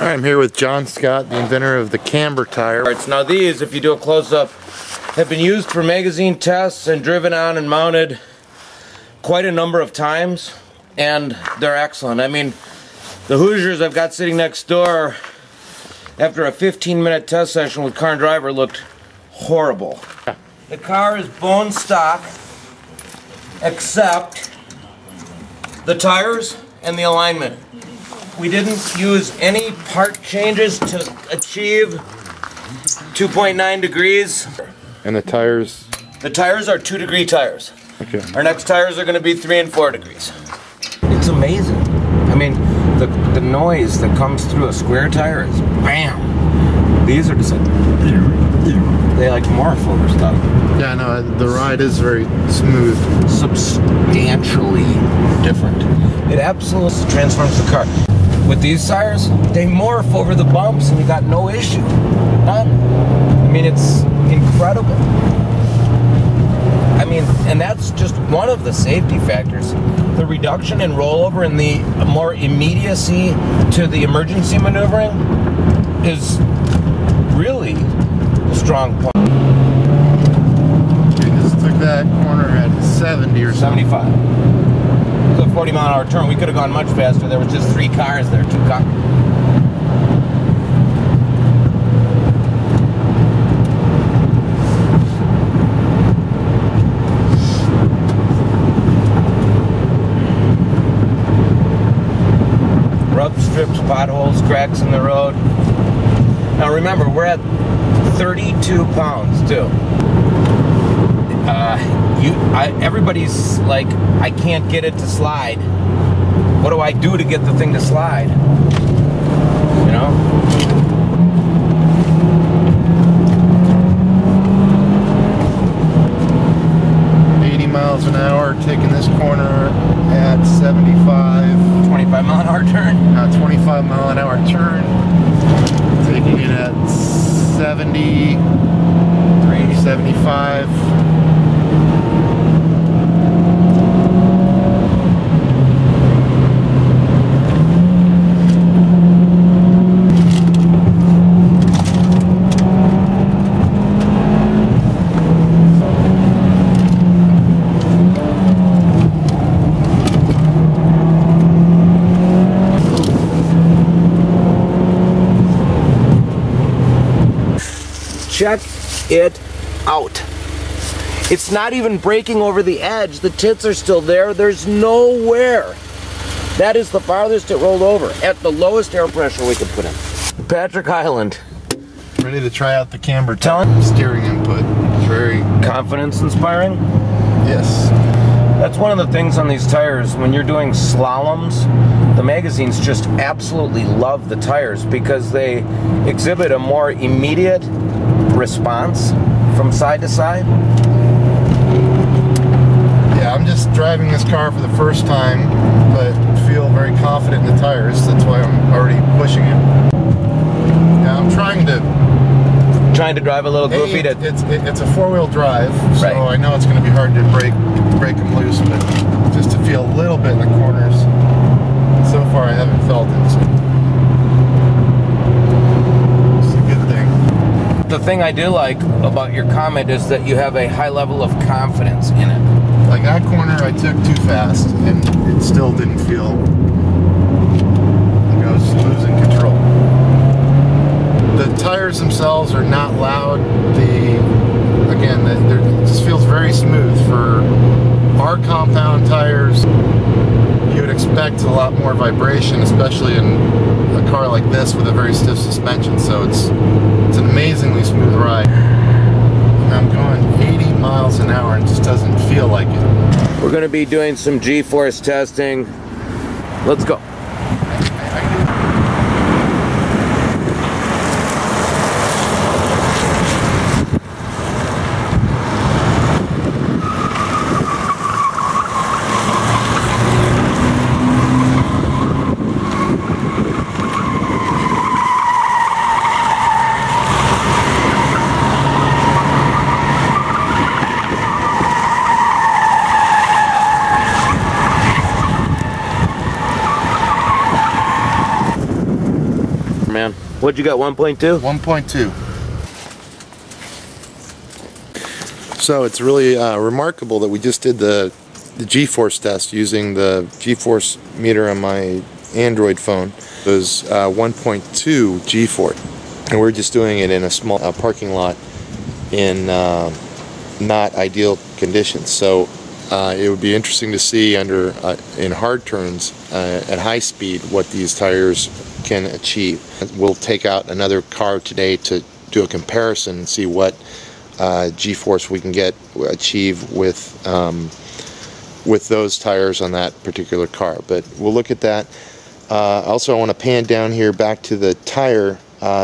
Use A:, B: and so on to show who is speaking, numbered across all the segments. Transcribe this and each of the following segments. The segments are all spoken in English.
A: Alright, I'm here with John Scott, the inventor of the Camber tire.
B: Now these, if you do a close-up, have been used for magazine tests and driven on and mounted quite a number of times, and they're excellent. I mean, the Hoosiers I've got sitting next door, after a 15-minute test session with car and driver, looked horrible. The car is bone stock, except the tires and the alignment. We didn't use any part changes to achieve 2.9 degrees.
A: And the tires?
B: The tires are 2-degree tires.
A: Okay.
B: Our next tires are going to be 3 and 4 degrees. It's amazing. I mean, the noise that comes through a square tire is bam. These are just like, they like morph over stuff.
A: Yeah, no, the ride is very smooth.
B: Substantially different. It absolutely transforms the car. With these tires, they morph over the bumps and you got no issue. None. I mean, it's incredible. I mean, and that's just one of the safety factors. The reduction in rollover and the more immediacy to the emergency maneuvering is really a strong point.
A: We just took that corner at 70 or
B: 75. It was a 40-mile-an-hour turn. We could have gone much faster. There was just 3 cars there, 2 cars. Rub strips, potholes, cracks in the road. Now remember, we're at 32 pounds too. Everybody's like, I can't get it to slide. What do I do to get the thing to slide? You know?
A: miles an hour, taking this corner at 75.
B: 25-mile-an-hour turn.
A: 25-mile-an-hour turn. Taking it at 70, 75.
B: Check it out. It's not even breaking over the edge. The tits are still there. There's no. That is the farthest it rolled over at the lowest air pressure we could put in. Patrick Highland.
A: Ready to try out the Camber steering input. It's very
B: confidence inspiring.
A: Yes.
B: That's one of the things on these tires. When you're doing slaloms, the magazines just absolutely love the tires because they exhibit a more immediate response from side to side.
A: Yeah, I'm just driving this car for the first time, but feel very confident in the tires. That's why I'm already pushing it. Yeah, I'm trying to
B: drive a little goofy.
A: It's a 4-wheel drive, so
B: right.
A: I know it's going to be hard to break them loose, but just to feel a little bit in the corners. So far, I haven't felt it. So it's a good thing.
B: The thing I do like about your comment is that you have a high level of confidence in it.
A: Like that corner I took too fast and it still didn't feel like I was losing control. The tires themselves are not loud. It just feels very smooth. For our compound tires, you would expect a lot more vibration, especially in a car like this with a very stiff suspension. So it's an amazingly smooth ride. And I'm going 80 miles an hour and it just doesn't feel like it.
B: We're going to be doing some G-force testing. Let's go. man. What'd you got, 1.2?
A: 1.2. So it's really remarkable that we just did the G-force test using the G-force meter on my Android phone. It was 1.2 G-force, and we're just doing it in a small parking lot in not ideal conditions. So it would be interesting to see under in hard turns at high speed what these tires can achieve. We'll take out another car today to do a comparison and see what G-force we can achieve with those tires on that particular car. But we'll look at that. Also, I want to pan down here back to the tire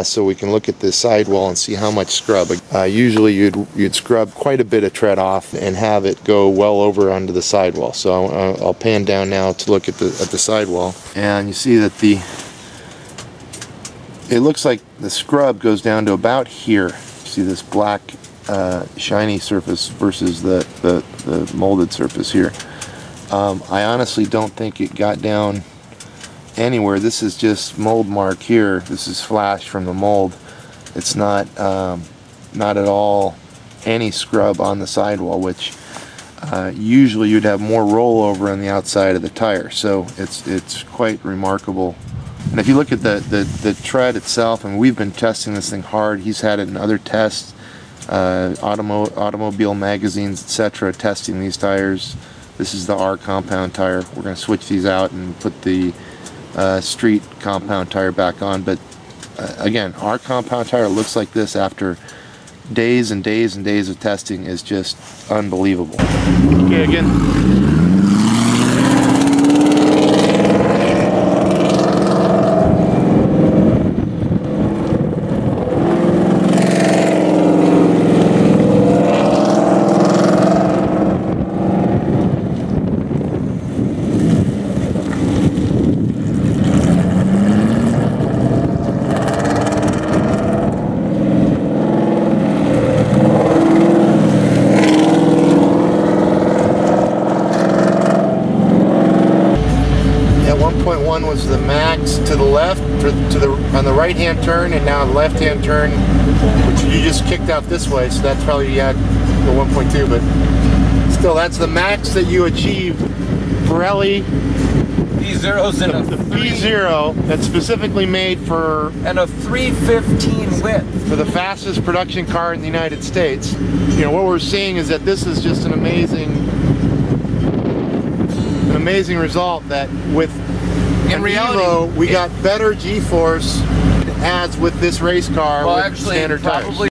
A: so we can look at the sidewall and see how much scrub. Usually you'd scrub quite a bit of tread off and have it go well over onto the sidewall. So I'll pan down now to look at the sidewall, and you see that it looks like the scrub goes down to about here. You see this black shiny surface versus the molded surface here. I honestly don't think it got down anywhere. This is just mold mark here. This is flash from the mold. It's not at all any scrub on the sidewall, which usually you'd have more rollover on the outside of the tire. So it's quite remarkable. And if you look at the tread itself, and we've been testing this thing hard. He's had it in other tests, automobile magazines, etc., testing these tires. This is the R compound tire. We're going to switch these out and put the street compound tire back on. But again, our compound tire looks like this after days and days and days of testing is just unbelievable. Okay, again. Was the max to the left, on the right hand turn, and now the left hand turn, which you just kicked out this way, so that's probably the 1.2, but still that's the max that you achieve. Pirelli
B: P0's in
A: the P0 that's specifically made for
B: and a 315 width
A: for the fastest production car in the United States. You know, what we're seeing is that this is just an amazing result, that with
B: in reality,
A: Evo, we got better G-force as with this race car with standard tires.